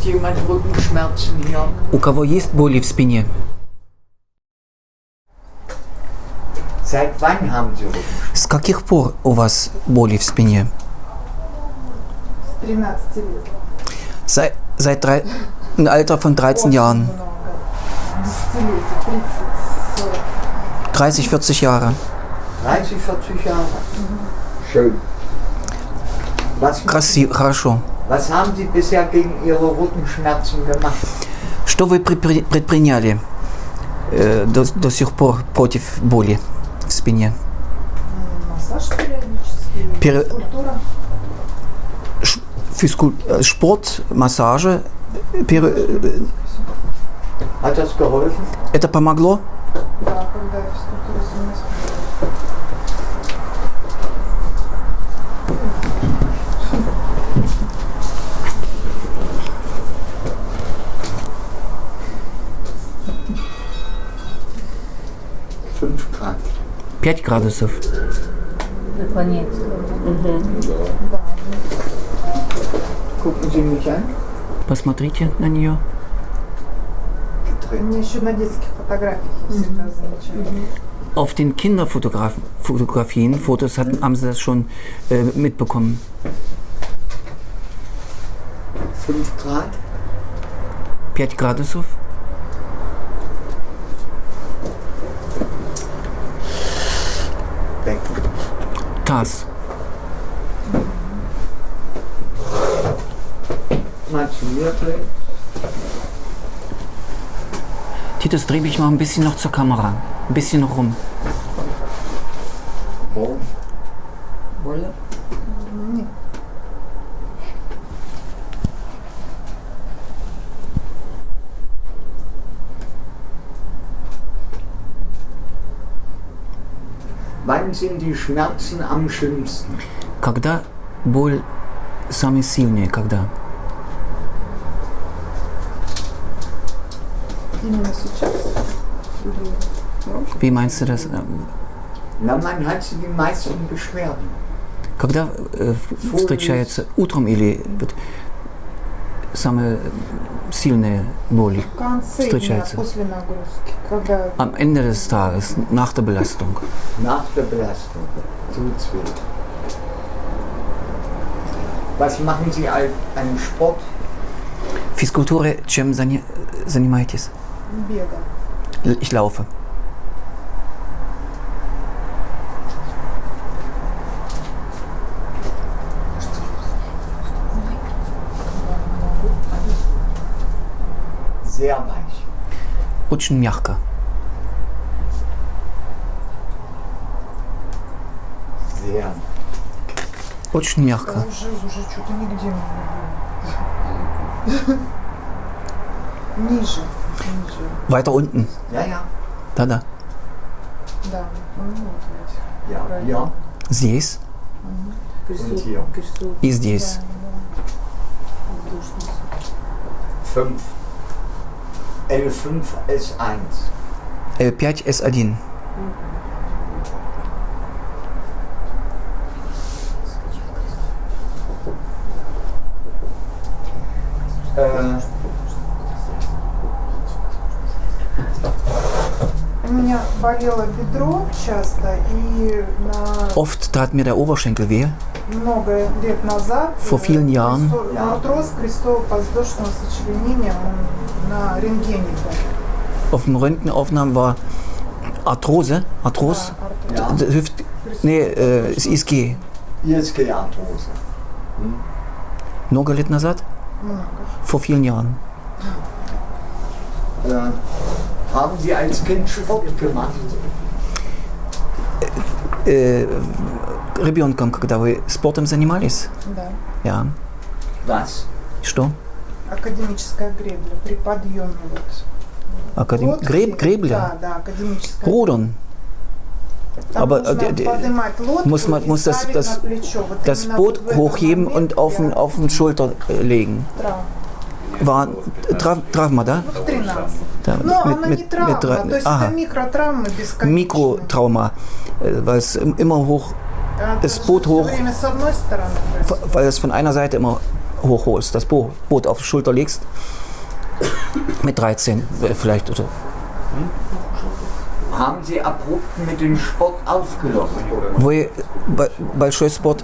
jemand Rückenschmerzen hier? У кого есть боли в спине? Seit wann haben Sie Rückenschmerzen? С каких пор у вас боли в спине? С 13 лет. Seit im Alter von 13 Jahren. Много. Десятилетия, 30, 40. 30, 40 Jahre. 30, 40 Jahre. Schön. Красиво, хорошо. Was haben Sie bisher gegen Ihre Rückenschmerzen gemacht? Что вы предприняли до сих пор против боли в спине? Массаж периодически, физкультура. Sport, Massage. Hat das geholfen? Это помогло? Да, когда я физкультурой занимаюсь. Grad. 5 градусов. Наклоняется. Gucken Sie mich an. Посмотрите на нее. Мне еще на детских фотографиях я всегда замечаю. Auf den Kinderfotografien, Fotos haben sie das schon mitbekommen. 5 Grad. 5 градусов. Becken. Таз. Mal zu mir drehen. Titus, dreh mich mal ein bisschen noch zur Kamera. Ein bisschen noch rum. Wo? Wolle? Нет. Wann sind die Schmerzen am schlimmsten? Когда боль самая сильная, когда? Именно сейчас? Wie meinst du das? Na, man hat sie die meisten Beschwerden. Когда встречается утром или вот самая сильная боль В конце дня, встречается? после нагрузки, когда Am Ende des Tages, nach der Belastung. Nach der Belastung tut's weh. Was machen Sie an Sport? Физкультурой чем занимаетесь? бега. Ich laufe. Sehr weich. Очень мягко. Sehr. Очень мягко. Уже что-то нигде не было. Ниже. Weiter unten. Ja, ja. Da. Да. Ну, вот здесь. Ja, Правильно. ja. Здесь Und hier. и здесь. 5. L5 S1. L5 S1. У меня болело бедро часто, и Oft tat mir der Oberschenkel weh. много лет назад Vor vielen Jahren. артроз крестово-подвздошного сочленения он на рентгене был. Auf dem Röntgenaufnahmen war Arthrose. Arthrose? Ja. ISG. ISG-Arthrose. Много лет назад? Много. Vor vielen Jahren. Haben Sie als Kind Sport gemacht? Ребенком, когда вы спортом занимались? Да. Ja. Was? Что? Академическая гребля при подъеме вот. Лодки. Gräbler? Да, академическая. Rudern. Там Aber нужно поднимать лодку muss и ставить на плечо. Вот das именно Boot вот в этом hochheben моменте und auf den Schulter legen. Травма. War Trauma, da? В 13. Da, Но она не травма, то есть это микротравмы бесконечные. Mikrotrauma, weil es immer hoch, das Boot hoch, Все время с одной стороны. weil es von einer Seite immer hochholst, das Boot auf die Schulter legst. Mit 13 vielleicht oder. Haben Sie abrupt mit dem Sport aufgehört? Вы большой спорт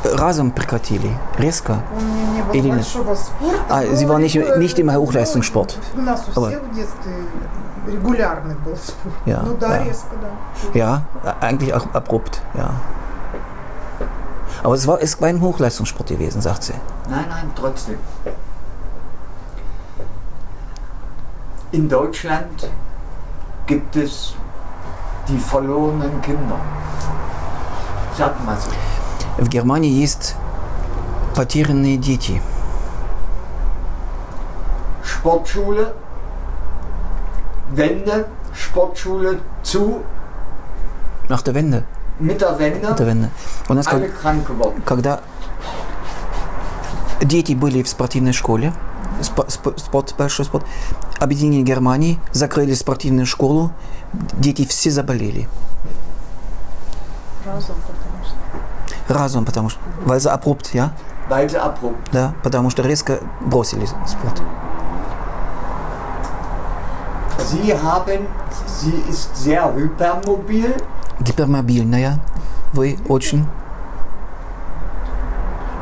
разом прекратили? Резко? У меня не было Или нет? большого спорта. А, но Sie waren регу- nicht im Hochleistungssport? У нас у Aber- всех в детстве регулярный был спорт. Ja, Ну да, ja. резко, да. Ja, eigentlich auch abrupt, ja. Aber es war ein Hochleistungssport gewesen, sagt sie. Nein, trotzdem. In Deutschland gibt es die verlorenen Kinder. Sag mal so. В Германии есть потерянные дети. Sportschule, Wende, Sportschule zu, Nach der Wende. mit der Wende, Mit der Wende. У нас alle krank geworden. когда дети были в спортивной школе, большой спорт, объединение Германии, закрыли спортивную школу, дети все заболели. Разум, потому что, weil sie abrupt, ja? Weil sie abrupt. Да, потому что резко бросили спорт. Sie ist sehr hypermobil, Гипермобильная, вы очень,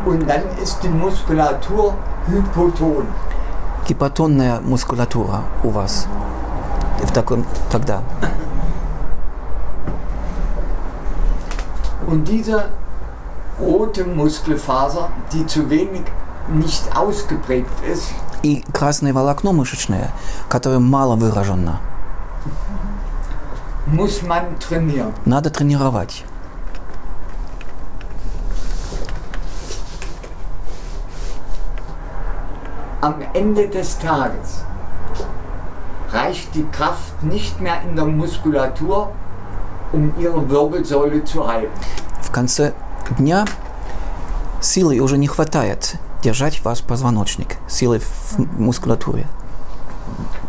und dann ist die Muskulatur hypoton. гипотонная мускулатура у вас. В таком, тогда. Und diese rote Muskelfaser, die zu wenig nicht ausgeprägt ist, И красное волокно мышечное, которое мало выражено, muss man trainieren. надо тренировать. Am Ende des Tages reicht die Kraft nicht mehr in der Muskulatur, um ihre Wirbelsäule zu halten. В конце дня силы уже не хватает держать ваш позвоночник, силы в мускулатуре.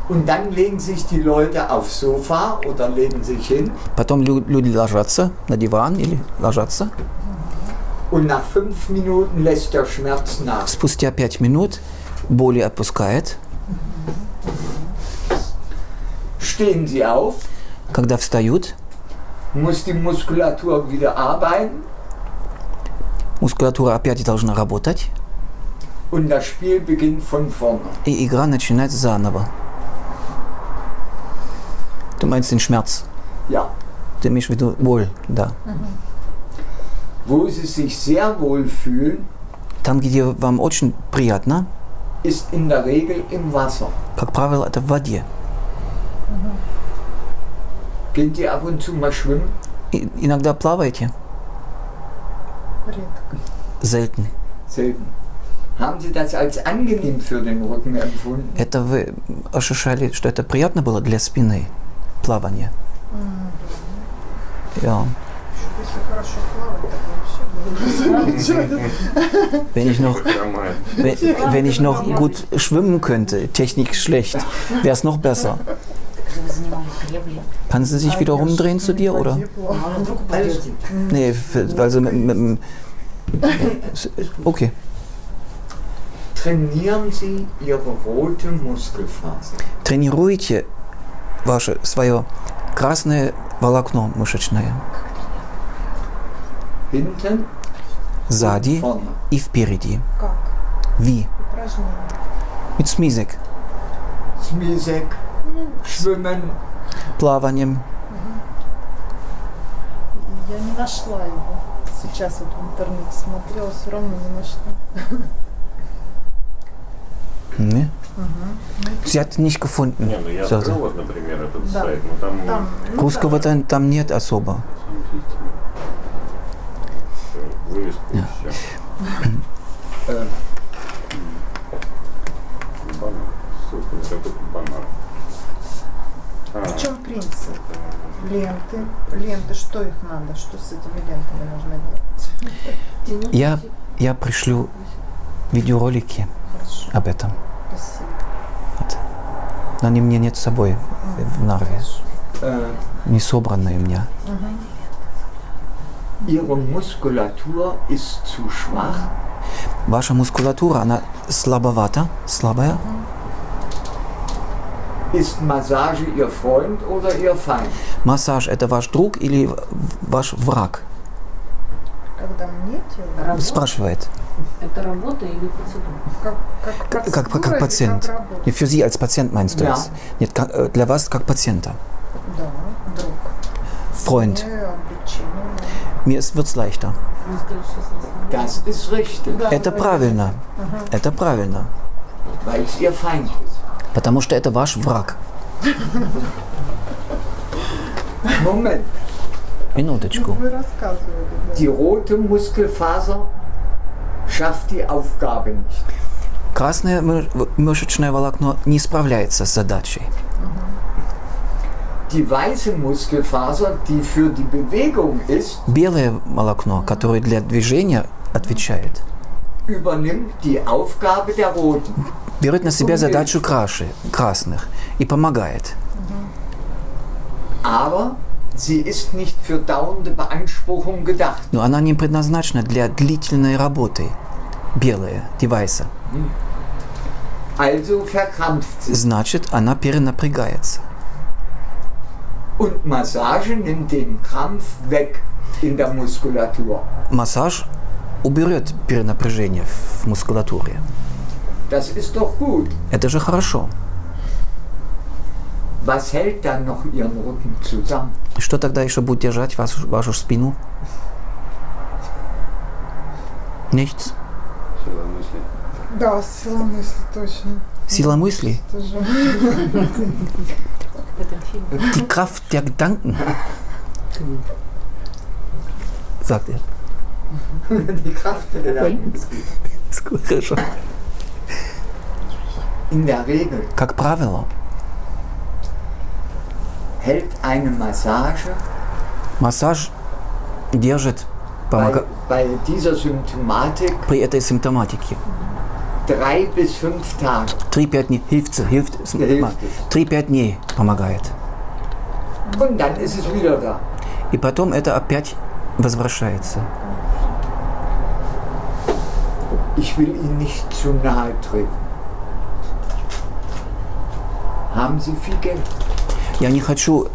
Und dann legen sich die Leute aufs Sofa oder legen sich hin Потом люди ложатся на диван или ложатся. und nach 5 Minuten lässt der Schmerz nach. Спустя 5 минут боли отпускает. Stehen sie auf, Когда встают, muss die Muskulatur wieder arbeiten мускулатура опять должна работать, und das Spiel beginnt von vorne. и игра начинается заново. Du meinst den Schmerz. Ja. Ты имеешь в виду боль, да. Wo sie sich sehr wohl fühlen, Там, где вам очень приятно, ist in der Regel im Wasser. как правило, это в воде. Geht ihr ab und zu mal schwimmen? И иногда плаваете, Редко. selten. Selten. Haben Sie das als angenehm für den Rücken empfunden? Это вы ощущали, что это приятно было для спины, плавание? Ja. Если хорошо плавать, так вообще. Wenn ich noch gut schwimmen könnte, Technik schlecht, wäre es noch besser. Вы занимались греблей. Kann sie sich wieder rumdrehen zu dir, oder? А вдруг упадете? Nee, weil sie mit okay. Trainieren Sie Ihre rote Muskelfaser. Тренируйте ваше свое красное волокно мышечное Hinten, сзади vorne. и впереди. Как? Wie? Упражнение. Mit Smizek, Smizek, Schwimmen. плаванием. Я не нашла его. Сейчас вот в интернете смотрела, все равно не нашла. Ne? Sie hat nicht gefunden. Не, ну я So, открыл so. вот, например, этот Да. сайт, но там, Там, ну, Русского там нет особо. вывеску и все. Äh, Баннер. Ссылка на какой-то баннер. В чем принцип? Ленты, что их надо? Что с этими лентами нужно делать? Я пришлю видеоролики Хорошо, об этом. спасибо. Вот. Но они мне нет с собой в Нарве. Не собранные у меня. Ihre Muskulatur ist zu schwach, Ваша мускулатура, она слабовата, слабая. Ist Massage Ihr Freund oder Ihr Feind? Массаж – это ваш друг или ваш враг? Когда мне делают, Спрашивает. Это работа или процедура? как процедура или Patient. как работа? Für Sie als Patient meinst du Ja. das? Нет, для вас как пациента. Да, друг. Freund. Мне облегчение. Mir wird's leichter. Вы сказали, что Das ist richtig, Это правильно. Это правильно. weil es Ihr Feind ist. Потому что это ваш враг. Moment, Минуточку. Вы рассказывали. Да. die rote Muskelfaser schafft die Aufgabe nicht. Красное мышечное волокно не справляется с задачей. Die weiße Muskelfaser, die für die Bewegung ist, Белое волокно, которое для движения отвечает, übernimmt die Aufgabe der roten. берет на себя задачу красных и помогает. Aber sie ist nicht für dauernde Beanspruchung gedacht. Но она не предназначена для длительной работы. Белая, die weiße. Also verkrampft sie. Значит, она перенапрягается. Und Massage nimmt den Krampf weg in der Muskulatur. Массаж уберет перенапряжение в мускулатуре. Das ist doch gut. Это же хорошо. Was hält dann noch Ihren Rücken zusammen? Что тогда еще будет держать вашу спину? Nichts. Сила мысли. Да, сила мысли, точно. Сила мысли. Это же... в этом фильме. Die Kraft der Gedanken. Sagt er. Die Kraft der Gedanken. Ist gut, хорошо. In der Regel Как правило, hält eine Massage массаж держит, bei dieser Symptomatik при этой симптоматике 3 bis 5 Tage. 3-5 дней hilft 3-5 дней помогает. Und dann ist es wieder da. И потом это опять возвращается. Ich will Ihnen nicht zu nahe treten. Haben Sie viel Geld? Я не хочу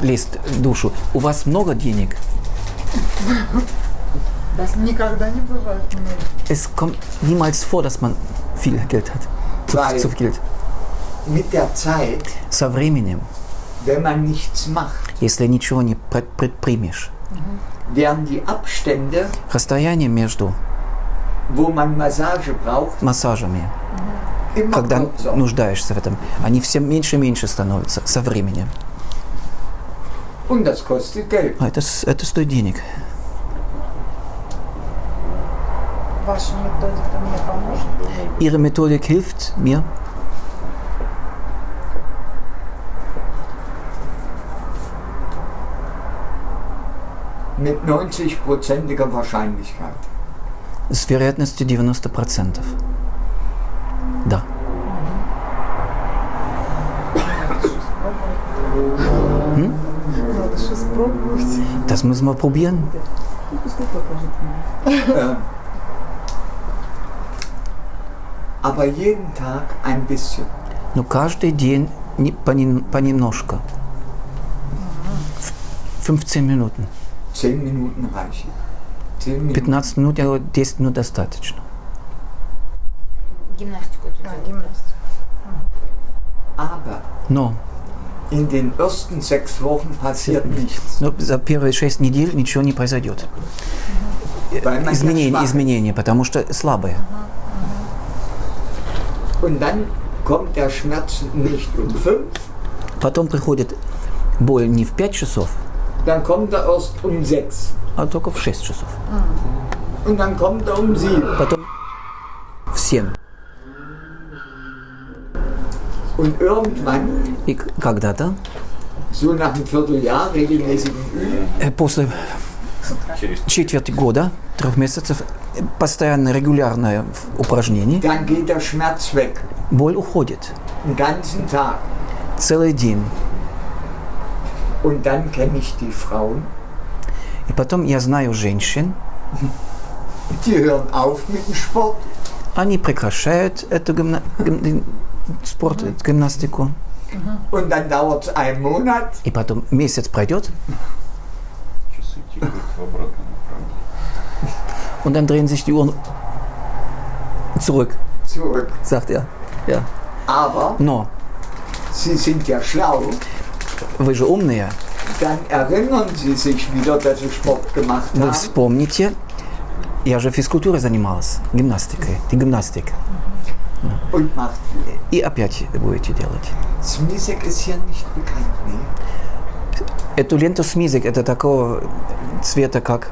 лезть в душу. У вас много денег? Никогда не бывает много. Es kommt niemals vor, dass man viel Geld hat. Zu viel Geld. Mit der Zeit, Со временем, wenn man nichts macht, если ничего не предпримешь, werden die Abstände, расстояние между wo man Massage braucht, массажами, immer когда kürzer. нуждаешься в этом, они все меньше и меньше становятся со временем. Und das kostet Geld. А это стоит денег. Ваша методика мне поможет? Ihre Methodik hilft mir. Mit 90%iger Wahrscheinlichkeit. С вероятностью 90%. Да. Надо же спробовать. Das müssen wir probieren. Aber jeden Tag ein bisschen. Но каждый день понемножку. 15 Minuten. 10 Minuten reichen. 10 Minuten. 15 минут, я говорю, 10 минут достаточно. Гимнастику эту делают. Гимнастика. Aber Но in den ersten 6 Wochen passiert nichts. за первые 6 недель ничего не произойдет. Weil man ja schwach ist. Изменения, потому что слабые. Und dann kommt der Schmerz nicht um 5, Потом приходит боль не в 5 часов, dann kommt er erst um 6. а только в 6 часов. Und dann kommt er um 7. Потом в 7. Und irgendwann, И когда-то, so nach einem Vierteljahr regelmäßigen Üben, после Через четверти года, 3 месяцев, постоянно регулярное упражнение, dann geht der Schmerz weg. боль уходит. Den ganzen Tag. Целый день. Und dann kenne ich die Frauen, И потом я знаю женщин, Die hören auf mit dem Sport. Они прекращают эту спорт, гимнастику. Und dann dauert es einen Monat. И потом месяц пройдет, Часы тикают в обратном направлении. und dann drehen sich die Uhren zurück, Zurück. sagt er. Ja. Aber Но Sie sind ja schlau. вы же умные, Dann erinnern Sie sich wieder, dass Sie Sport gemacht вы haben. вспомните, я же физкультурой занималась, гимнастикой, гимнастик. Und macht viel. И опять будете делать. Smisek ist hier nicht bekannt, nee. Эту ленту смизик, это такого цвета, как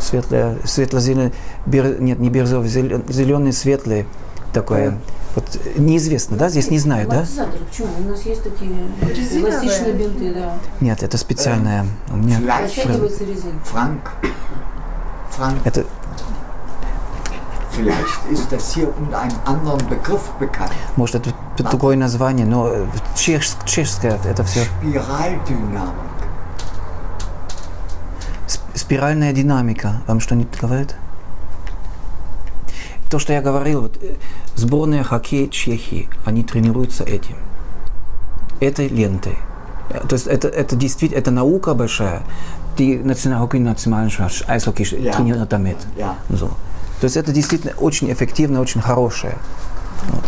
светло-зеленый, нет, не бирюзовый, зеленый, светлый, такое. Вот неизвестно, да? Здесь не знаю, да? Амортизаторы, почему? У нас есть такие Резиновые. эластичные бинты, да. Нет, это специальное. У меня Vielleicht, Растягивается резина. Frank, это vielleicht ist das hier unter einem anderen Begriff bekannt. может это другое название, но чешское это все. Spiraldynamik. Спиральная динамика. Вам что-нибудь говорит? То, что я говорил, вот, сборная хоккей Чехии, они тренируются этим. Этой лентой. То есть это действительно, это наука большая. Die Nationalmannschaft Eishockey trainiert damit. Ja. So. То есть это действительно очень эффективно, очень хорошее. Вот.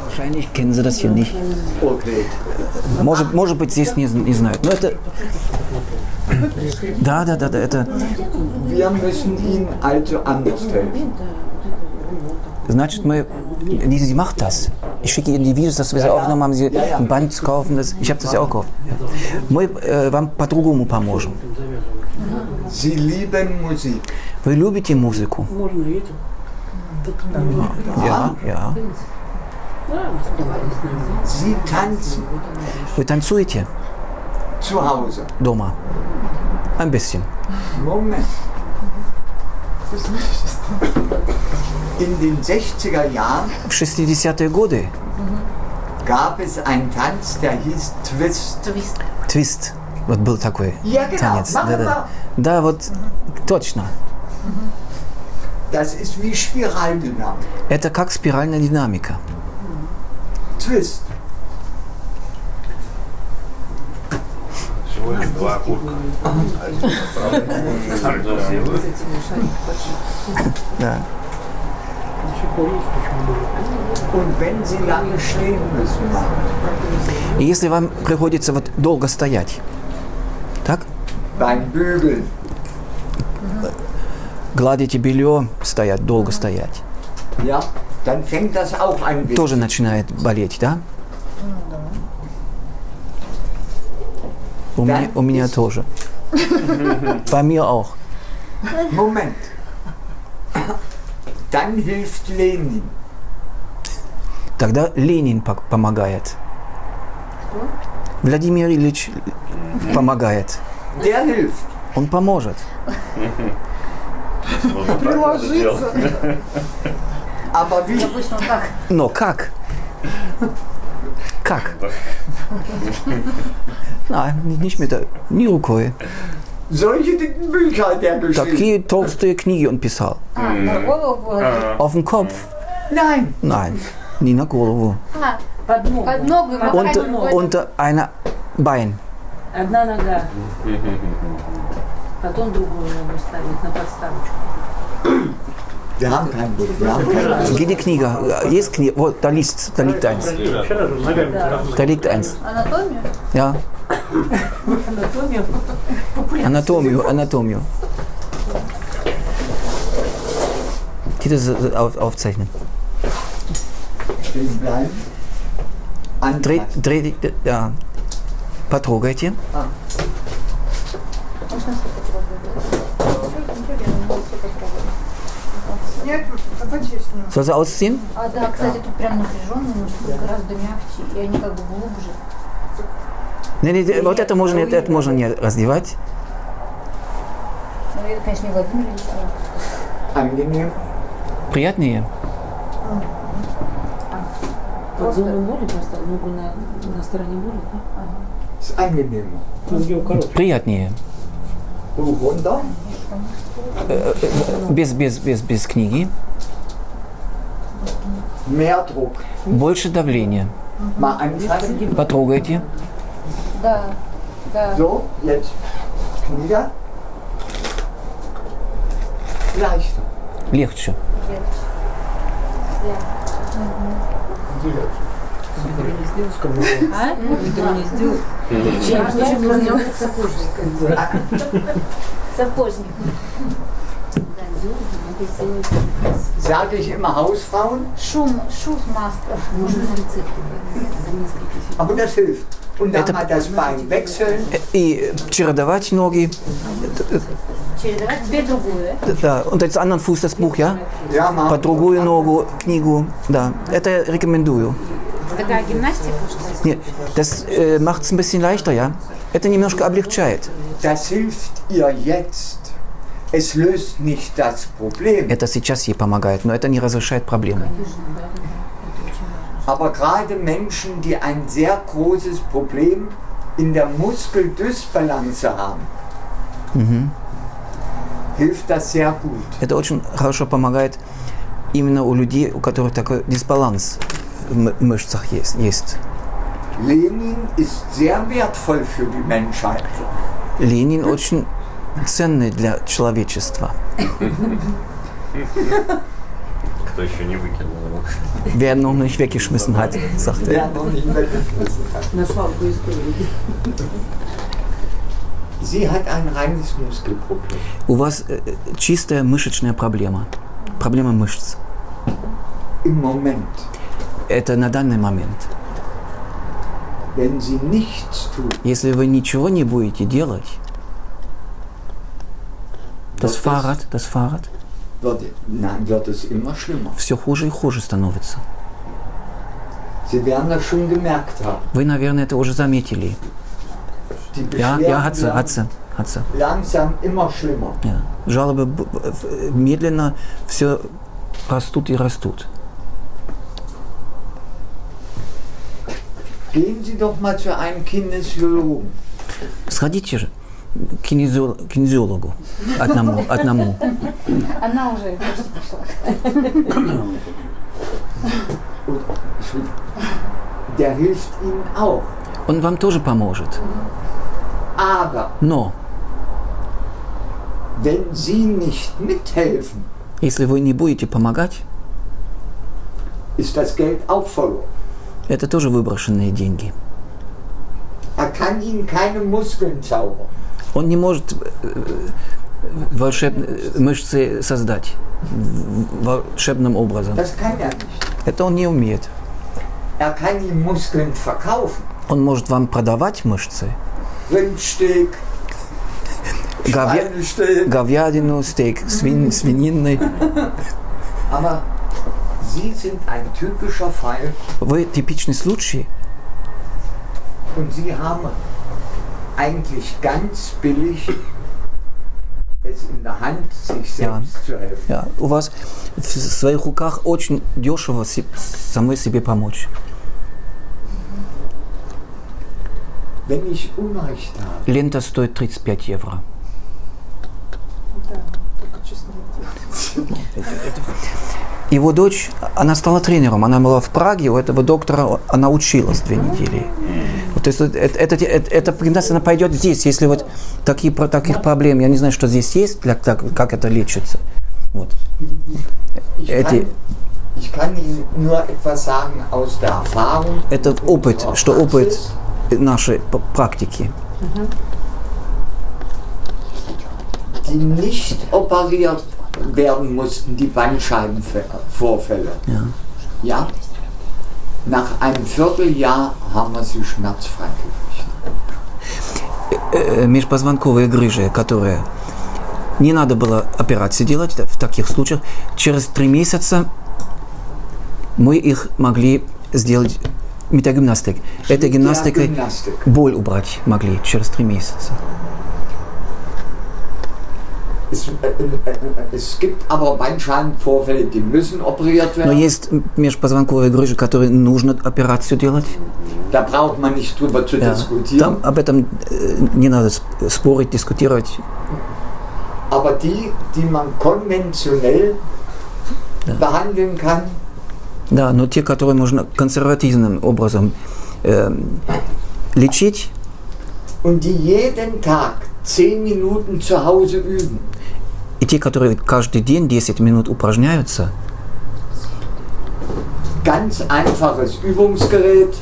Wahrscheinlich kennen Sie das hier nicht. Okay. Может быть, здесь не знают. Но это... Да, это... Wir müssen Ihnen also anders helfen. Значит, sie macht das. Ich schicke Ihnen die Videos, dass wir sie aufgenommen haben, sie ein Band kaufen. Ich habe das ja auch gekauft. Мы вам по-другому поможем. Sie lieben Musik. Вы любите музыку? Ja. Sie tanzen Вы танцуете zu Hause. дома? Ein bisschen. Moment. In den 60er Jahren В 60-е годы gab es einen Tanz, der hieß Twist. твист. Вот был такой Ja, genau. танец. Machen wir. Да, вот точно. Das ist wie Spiraldynamik. Это как спиральная динамика. Twist. Сегодня 2 окурка. Один красивый. Да. Und wenn Sie lange stehen müssen, machen, И если вам приходится вот долго стоять, так? beim Bügeln, Гладите белье, стоять, долго стоять. ja, dann fängt das auch ein bisschen. Тоже начинает болеть, да? У меня тоже. Bei mir auch. Moment. Dann hilft Lenin. Тогда Ленин помогает. Владимир Ильич помогает. Der hilft. Он поможет. Приложиться. Aber wie? Но как? Как? Nicht mit der, nie рукой. Solche dicken Bücher hat er geschrieben. Такие толстые книги он писал. На голову положить. Auf den Kopf? Nein. Nein, не на голову. Под ногу. Под ногу и макать. Unter einer Bein. Одна нога. Потом другую ногу ставить на подставочку. Wir haben kein Buch. Wir haben kein Buch. Где книга? Есть книга? Вот, da liegt eins. Da liegt eins. Анатомию? Ja, Анатомию. Anatomiu. Die das aufzeichnen. Stehen bleiben. Anfassen. Ja. Потрогайте. Нет, по-честному. Soll sie ausziehen? А, да, кстати, тут прям напряженный, но тут гораздо мягче, и они как бы глубже. Nee, вот это можно не раздевать. Ну, это, конечно, не Владимир Ильич, а Angenehm. Приятнее. Под зону боли поставил ногу на стороне боли, да? Ist angenehmer. Приятнее. Runter. Без книги. Mehr Druck. Больше давления. Mal anfassen. Потрогайте. Да, да. So, jetzt Knie. Leichter. Легче. Сапожник. Sage ich immer Hausfrauen, Шуммастер. aber das hilft. Und dann mal das Bein wechseln. И чередовать ноги. Чередовать две другую. Да. Und jetzt anderen Fuß das Buch, ja? Ja, mal. По другую ногу книгу. Да. Это рекомендую. Такая гимнастика, что ли? Нет, das macht es ein bisschen leichter, ja? Это немножко облегчает. Das hilft ihr jetzt. Es löst nicht das Problem. Это сейчас ей помогает, но это не разрешает проблему. Aber gerade Menschen, die ein sehr großes Problem in der Muskeldysbalance haben, hilft das sehr gut. Это очень хорошо помогает именно у людей, у которых такой дисбаланс в мышцах есть. Lenin ist sehr wertvoll für die Menschheit. Ленин очень ценный для человечества. Кто еще не выкинул его? Wer noch nicht weggeschmissen hat, sagt er. Ja, noch nicht weggeschmissen hat. На свалку истории. Sie hat ein reines Muskelproblem. У вас чистая мышечная проблема. Проблема мышц. Im Moment, Это на данный момент. wenn sie nichts tut, Если вы ничего не будете делать, das Fahrrad, wird es immer schlimmer. все хуже и хуже становится. Sie werden das schon gemerkt haben. Вы, наверное, это уже заметили. Die Ja, Beschwerden hat sie. langsam immer schlimmer. Ja. Жалобы медленно все растут и растут. Gehen Sie doch mal zu einem Kinesiologen. Сходите же к кинезиологу одному. Она уже пошла. Der hilft Ihnen auch. Он вам тоже поможет. Aber Но wenn Sie nicht mithelfen, если вы не будете помогать, ist das Geld auch verloren. это тоже выброшенные деньги. Er kann Ihnen keine Muskeln zaubern. Он не может волшебные мышцы создать волшебным образом. Das kann er nicht. Это он не умеет. Er kann Ihnen Muskeln verkaufen. Он может вам продавать мышцы, Rindsteak, Schweinesteak. говядину, стейк, свинины. Aber Sie sind ein typischer Fall Вы типичный случай, und Sie haben eigentlich ganz billig es in der Hand, sich selbst zu helfen. ja, у вас в своих руках очень дешево самой себе помочь. Wenn ich Unrecht habe, Лента стоит 35 евро. Да, только честно. Его дочь, она стала тренером, она была в Праге, у этого доктора она училась 2 недели. Вот, то есть эта гимнастика, она пойдет здесь, если вот таких проблем, я не знаю, что здесь есть, как это лечится. Вот. ich kann Ihnen nur etwas sagen aus der Erfahrung. Это опыт, что опыт нашей практики. Die nicht operiert werden mussten, die Bandscheibenvorfälle. Ja. Ja? Nach einem Vierteljahr haben wir sie schmerzfrei gekriegt. Межпозвонковые грыжи, которые не надо было операцию делать в таких случаях, через 3 месяца мы их могли сделать метагимнастикой. Этой гимнастикой боль убрать могли через 3 месяца. Es gibt aber Bandscheibenvorfälle, die müssen operiert Но werden. есть межпозвонковые грыжи, которые нужно операцию делать. Da braucht man nicht drüber zu Да. diskutieren. Там об этом не надо спорить, дискутировать. Aber die man konventionell behandeln kann, Да, но те, которые можно консервативным образом лечить, und die jeden Tag 10 Minuten zu Hause üben, и те, которые каждый день 10 минут упражняются, ganz einfaches Übungsgerät,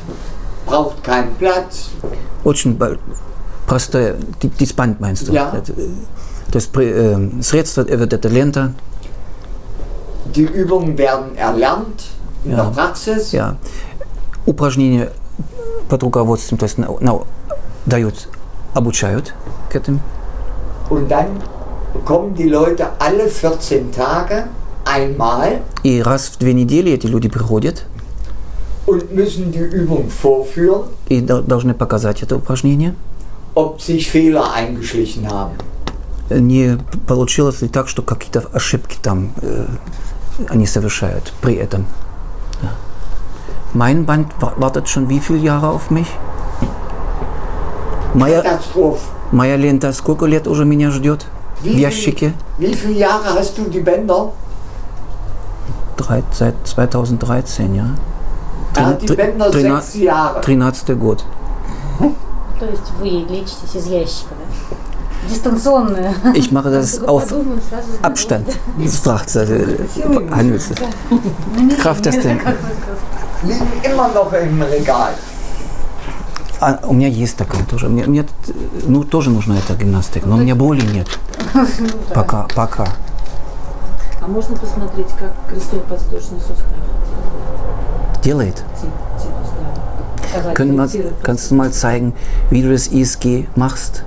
braucht keinen Platz. очень простое, диспант meinst du? Ja. То есть средство, вот эта лента, Die Übungen werden erlernt in Ja. der Praxis. ja, упражнения под руководством, то есть дают, обучают к этому. Und dann kommen die Leute alle 14 Tage einmal И раз в 2 недели эти люди приходят und müssen die Übung vorführen, и должны показать это упражнение. ob sich Fehler eingeschlichen haben. Не получилось ли так, что какие-то ошибки там они совершают при этом. Ja. Mein Band wartet schon wie viele Jahre auf mich? Katastrophe. Моя лента сколько лет уже меня ждет? В ящике? Wie viele Jahre hast du die Bänder? Seit 2013, ja. Er hat die Bänder 6 Jahre. 13 год. То есть вы лечитесь из ящика, да? Дистанционно. Ich mache das auf Подумаю, сразу знаю. Abstand. Крafttесты. Liegen immer noch im Regal. А у меня есть такая тоже. Мне ну, тоже нужна эта гимнастика, но у меня боли нет. Пока. А можно посмотреть, как крестцово-подвздошный сустав Делает. типус, да. Kannst du mal zeigen, wie du das ISG machst?